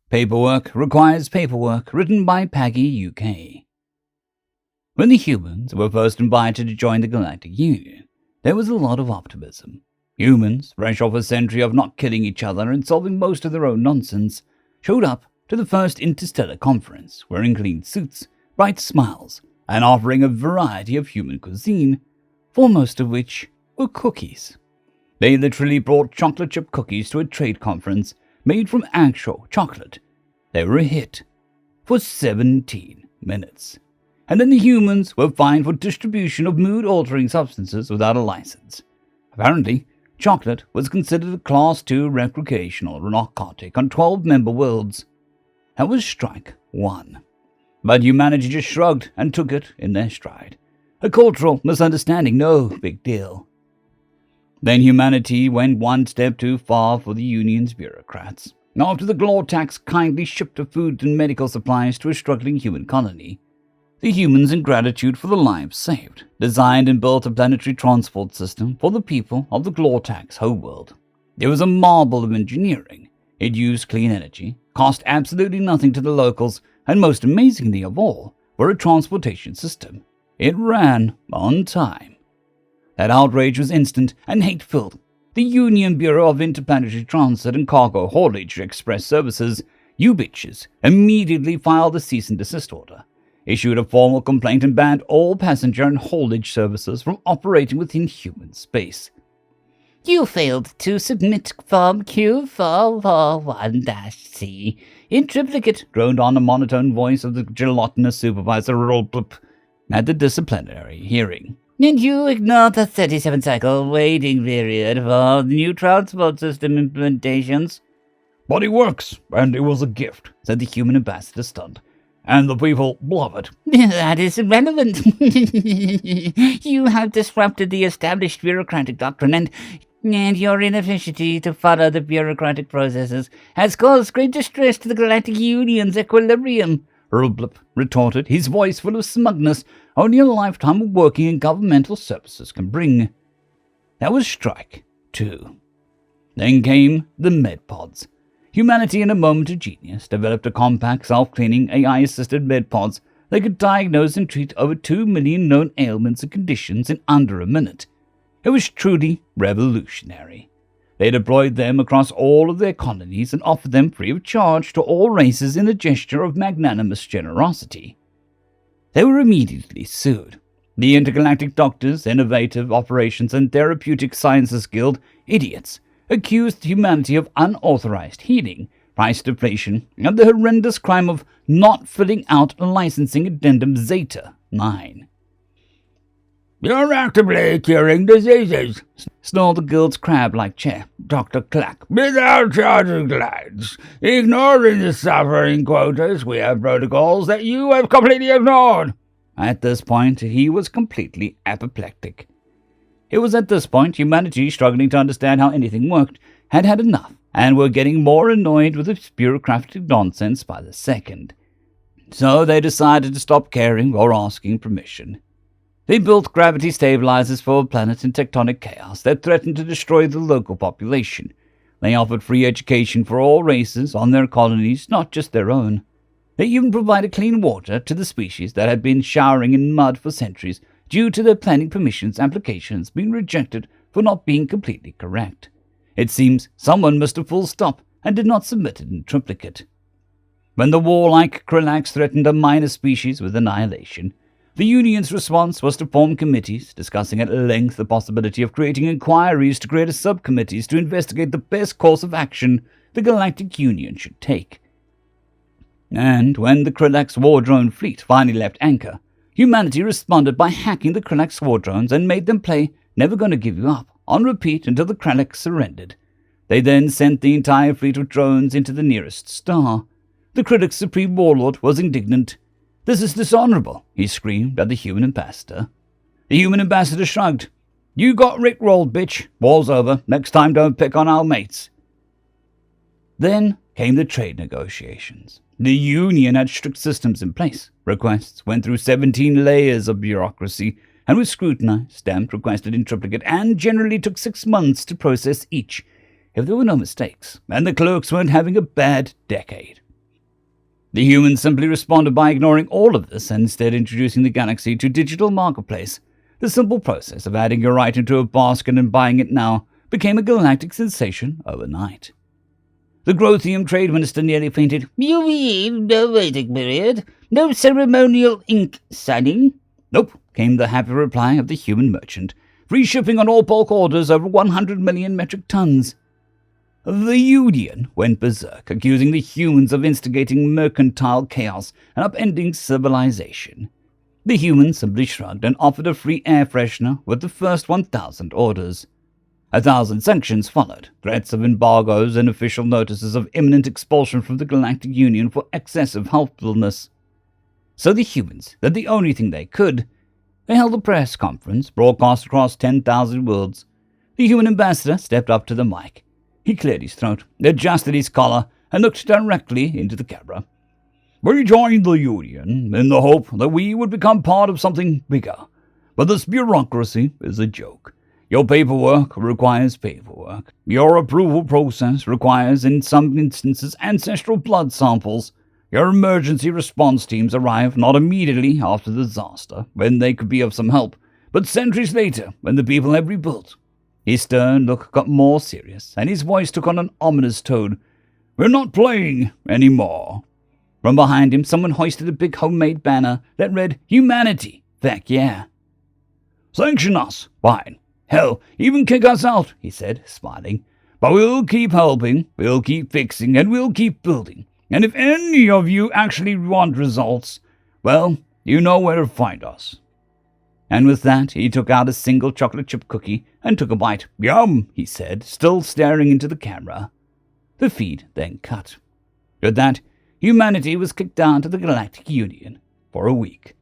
Paperwork requires paperwork, written by Paggy UK. When the humans were first invited to join the Galactic Union, there was a lot of optimism. Humans, fresh off a century of not killing each other and solving most of their own nonsense, showed up to the first interstellar conference, wearing clean suits, bright smiles, and offering a variety of human cuisine, foremost of which were cookies. They literally brought chocolate chip cookies to a trade conference made from actual chocolate. They were a hit for 17 minutes. And then the humans were fined for distribution of mood-altering substances without a license. Apparently, chocolate was considered a Class II recreational narcotic on 12 member worlds. That was strike one. But humanity just shrugged and took it in their stride. A cultural misunderstanding, no big deal. Then humanity went one step too far for the Union's bureaucrats. After the Glor tax kindly shipped the food and medical supplies to a struggling human colony, the humans, in gratitude for the lives saved, designed and built a planetary transport system for the people of the Glor tax Hellworld. It was a marvel of engineering. It used clean energy, cost absolutely nothing to the locals, and most amazingly of all, were a transportation system. It ran on time. That outrage was instant and hate-filled. The Union Bureau of Interplanetary Transit and Cargo Haulage Express Services, you bitches, immediately filed a cease and desist order, issued a formal complaint, and banned all passenger and haulage services from operating within human space. You failed to submit Form Q441-C in triplicate, droned on the monotone voice of the gelatinous supervisor at the disciplinary hearing. And you ignored the 37-cycle waiting period for new transport system implementations. But it works, and it was a gift, said the human ambassador, stunned. And the people love it. That is irrelevant. You have disrupted the established bureaucratic doctrine, and your inefficiency to follow the bureaucratic processes has caused great distress to the Galactic Union's equilibrium. Rublip retorted, his voice full of smugness only a lifetime of working in governmental services can bring. That was strike two. Then came the medpods. Humanity, in a moment of genius, developed a compact, self-cleaning, AI-assisted medpods that could diagnose and treat over 2 million known ailments and conditions in under a minute. It was truly revolutionary. They deployed them across all of their colonies and offered them free of charge to all races in a gesture of magnanimous generosity. They were immediately sued. The Intergalactic Doctors, Innovative Operations and Therapeutic Sciences Guild, idiots, accused humanity of unauthorized healing, price deflation, and the horrendous crime of not filling out licensing addendum Zeta 9. You're actively curing diseases, snarled the guild's crab-like chair, Dr. Clack, without charging clients. Ignoring the suffering quotas, we have protocols that you have completely ignored. At this point, he was completely apoplectic. It was at this point humanity, struggling to understand how anything worked, had had enough, and were getting more annoyed with its bureaucratic nonsense by the second. So they decided to stop caring or asking permission. They built gravity stabilizers for a planet in tectonic chaos that threatened to destroy the local population. They offered free education for all races on their colonies, not just their own. They even provided clean water to the species that had been showering in mud for centuries due to their planning permissions applications being rejected for not being completely correct. It seems someone missed a full stop and did not submit it in triplicate. When the warlike Krillax threatened a minor species with annihilation, the Union's response was to form committees, discussing at length the possibility of creating inquiries to create subcommittees to investigate the best course of action the Galactic Union should take. And when the Krillax war drone fleet finally left anchor, humanity responded by hacking the Krillax war drones and made them play Never Gonna Give You Up on repeat until the Krillax surrendered. They then sent the entire fleet of drones into the nearest star. The Krillax Supreme Warlord was indignant. "This is dishonorable," he screamed at the human ambassador. The human ambassador shrugged. "You got rickrolled, bitch. War's over. Next time don't pick on our mates." Then came the trade negotiations. The Union had strict systems in place. Requests went through 17 layers of bureaucracy and were scrutinized, stamped, requested in triplicate, and generally took 6 months to process each, if there were no mistakes, and the clerks weren't having a bad decade. The humans simply responded by ignoring all of this and instead introducing the galaxy to digital marketplace. The simple process of adding your item to a basket and buying it now became a galactic sensation overnight. The Grothium Trade Minister nearly fainted. You mean no waiting period? No ceremonial ink signing? Nope, came the happy reply of the human merchant. Free shipping on all bulk orders over 100 million metric tons. The Union went berserk, accusing the humans of instigating mercantile chaos and upending civilization. The humans simply shrugged and offered a free air freshener with the first 1,000 orders. 1,000 sanctions followed, threats of embargoes and official notices of imminent expulsion from the Galactic Union for excessive helpfulness. So the humans did the only thing they could. They held a press conference, broadcast across 10,000 worlds. The human ambassador stepped up to the mic. He cleared his throat, adjusted his collar, and looked directly into the camera. We joined the Union in the hope that we would become part of something bigger. But this bureaucracy is a joke. Your paperwork requires paperwork. Your approval process requires, in some instances, ancestral blood samples. Your emergency response teams arrive not immediately after the disaster, when they could be of some help, but centuries later, when the people have rebuilt. His stern look got more serious, and his voice took on an ominous tone. We're not playing anymore. From behind him, someone hoisted a big homemade banner that read, Humanity, Feck, yeah. Sanction us, fine. Hell, even kick us out, he said, smiling. But we'll keep helping, we'll keep fixing, and we'll keep building. And if any of you actually want results, well, you know where to find us. And with that, he took out a single chocolate chip cookie and took a bite. Yum, he said, still staring into the camera. The feed then cut. With that, humanity was kicked down to the Galactic Union for a week.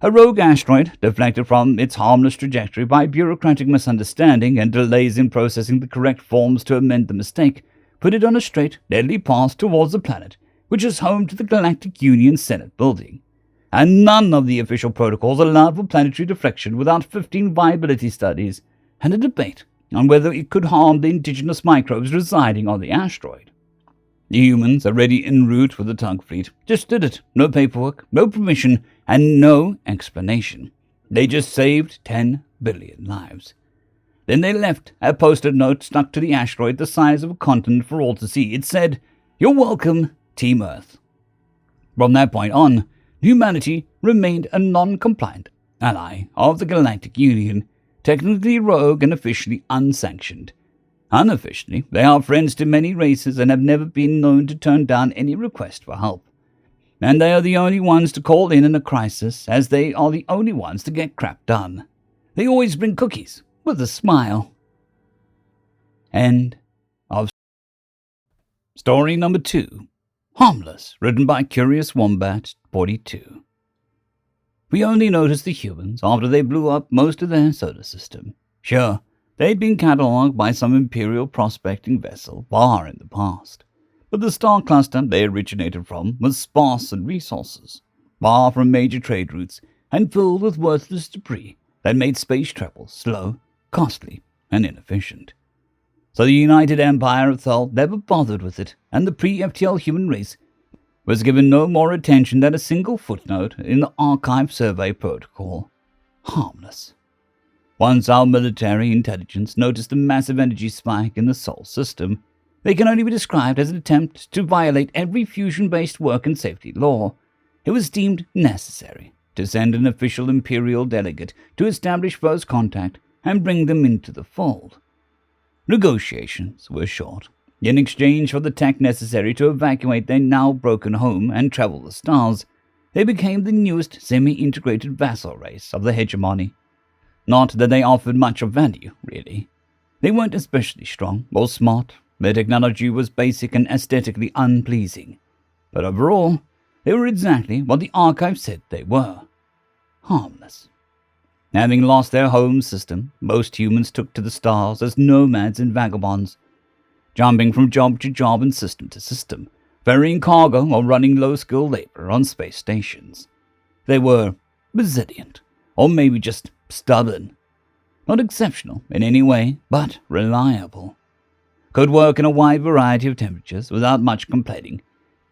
A rogue asteroid, deflected from its harmless trajectory by bureaucratic misunderstanding and delays in processing the correct forms to amend the mistake, put it on a straight, deadly path towards the planet, which is home to the Galactic Union Senate building. And none of the official protocols allowed for planetary deflection without 15 viability studies and a debate on whether it could harm the indigenous microbes residing on the asteroid. The humans, already en route with the tug fleet, just did it. No paperwork, no permission, and no explanation. They just saved 10 billion lives. Then they left a posted note stuck to the asteroid the size of a continent for all to see. It said, You're welcome, Team Earth. From that point on, humanity remained a non-compliant ally of the Galactic Union, technically rogue and officially unsanctioned. Unofficially, they are friends to many races and have never been known to turn down any request for help. And they are the only ones to call in a crisis, as they are the only ones to get crap done. They always bring cookies, with a smile. End of story number 2. Harmless, written by Curious Wombat 42. We only noticed the humans after they blew up most of their solar system. Sure, they'd been catalogued by some imperial prospecting vessel far in the past, but the star cluster they originated from was sparse in resources, far from major trade routes, and filled with worthless debris that made space travel slow, costly, and inefficient. So the United Empire of Thal never bothered with it, and the pre-FTL human race was given no more attention than a single footnote in the Archive Survey Protocol. Harmless. Once our military intelligence noticed a massive energy spike in the Sol system, they can only be described as an attempt to violate every fusion-based work and safety law. It was deemed necessary to send an official imperial delegate to establish first contact and bring them into the fold. Negotiations were short. In exchange for the tech necessary to evacuate their now broken home and travel the stars, they became the newest semi-integrated vassal race of the hegemony. Not that they offered much of value, really. They weren't especially strong or smart. Their technology was basic and aesthetically unpleasing. But overall, they were exactly what the archive said they were. Harmless. Having lost their home system, most humans took to the stars as nomads and vagabonds, jumping from job to job and system to system, ferrying cargo or running low-skilled labor on space stations. They were resilient, or maybe just stubborn. Not exceptional in any way, but reliable. Could work in a wide variety of temperatures without much complaining.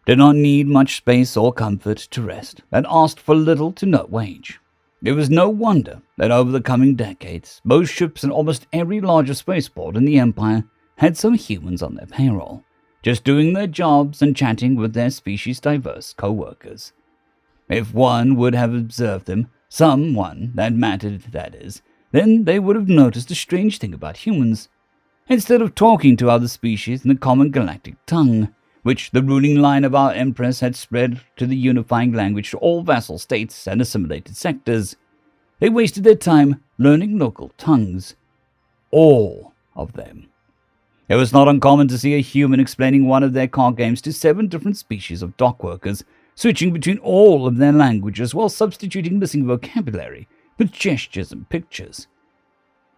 did not need much space or comfort to rest, and asked for little to no wage. It was no wonder that over the coming decades, most ships and almost every larger spaceport in the Empire had some humans on their payroll, just doing their jobs and chatting with their species' diverse co-workers. If one would have observed them, someone that mattered, that is, then they would have noticed a strange thing about humans. Instead of talking to other species in the common galactic tongue, which the ruling line of our Empress had spread to the unifying language to all vassal states and assimilated sectors, they wasted their time learning local tongues. All of them. It was not uncommon to see a human explaining one of their card games to 7 different species of dock workers, switching between all of their languages while substituting missing vocabulary with gestures and pictures.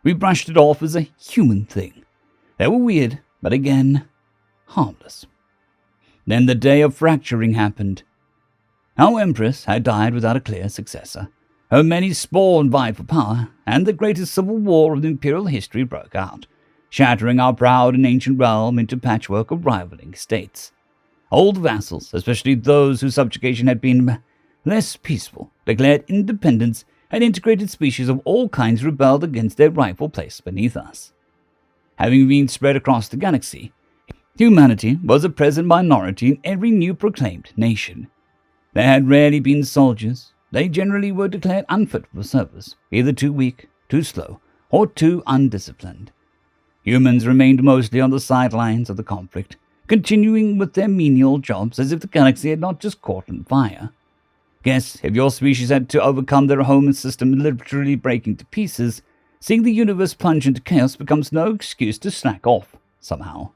We brushed it off as a human thing. They were weird, but again, harmless. Then the day of fracturing happened. Our Empress had died without a clear successor. Her many spawned vied for power, and the greatest civil war of imperial history broke out, shattering our proud and ancient realm into patchwork of rivaling states. Old vassals, especially those whose subjugation had been less peaceful, declared independence, and integrated species of all kinds rebelled against their rightful place beneath us. Having been spread across the galaxy, humanity was a present minority in every new proclaimed nation. There had rarely been soldiers. They generally were declared unfit for service, either too weak, too slow, or too undisciplined. Humans remained mostly on the sidelines of the conflict, continuing with their menial jobs as if the galaxy had not just caught on fire. Guess if your species had to overcome their home system literally breaking to pieces, seeing the universe plunge into chaos becomes no excuse to slack off, somehow.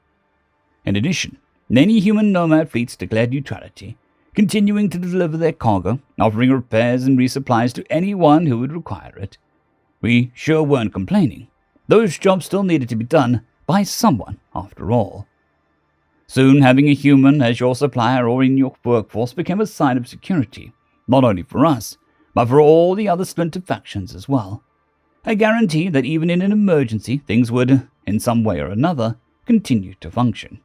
In addition, many human nomad fleets declared neutrality, continuing to deliver their cargo, offering repairs and resupplies to anyone who would require it. We sure weren't complaining. Those jobs still needed to be done by someone, after all. Soon, having a human as your supplier or in your workforce became a sign of security, not only for us, but for all the other splinter factions as well. A guarantee that even in an emergency, things would, in some way or another, continue to function.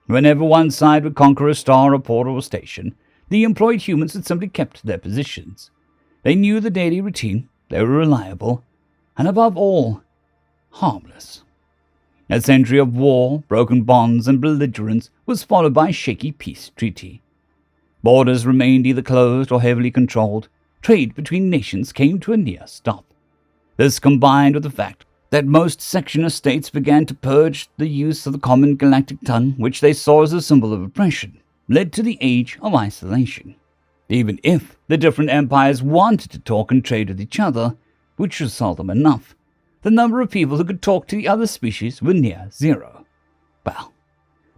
Whenever one side would conquer a star or port or station, the employed humans had simply kept their positions. They knew the daily routine, they were reliable, and above all, harmless. A century of war, broken bonds, and belligerence was followed by a shaky peace treaty. Borders remained either closed or heavily controlled. Trade between nations came to a near stop. This, combined with the fact that most sectioner states began to purge the use of the common galactic tongue, which they saw as a symbol of oppression, led to the age of isolation. Even if the different empires wanted to talk and trade with each other, which was seldom enough, the number of people who could talk to the other species were near zero. Well,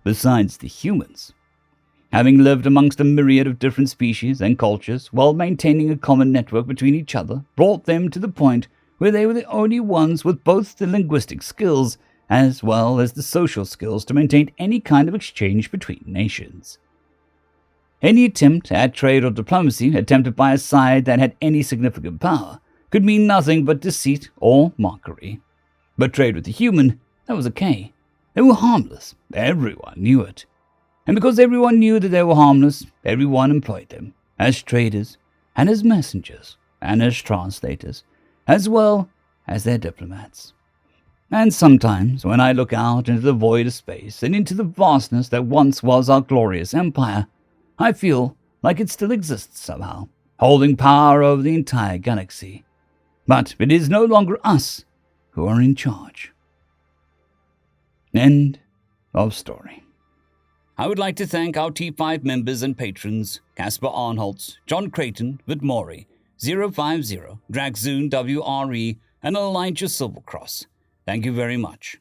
besides the humans. Having lived amongst a myriad of different species and cultures while maintaining a common network between each other brought them to the point where they were the only ones with both the linguistic skills as well as the social skills to maintain any kind of exchange between nations. Any attempt at trade or diplomacy attempted by a side that had any significant power could mean nothing but deceit or mockery. But trade with the human, that was okay. They were harmless. Everyone knew it. And because everyone knew that they were harmless, everyone employed them as traders and as messengers and as translators, as well as their diplomats. And sometimes, when I look out into the void of space and into the vastness that once was our glorious empire, I feel like it still exists somehow, holding power over the entire galaxy. But it is no longer us who are in charge. End of story. I would like to thank our T5 members and patrons, Casper Arnholtz, John Creighton, Vidmori, 050, Dragzoon WRE, and Elijah Silvercross. Thank you very much.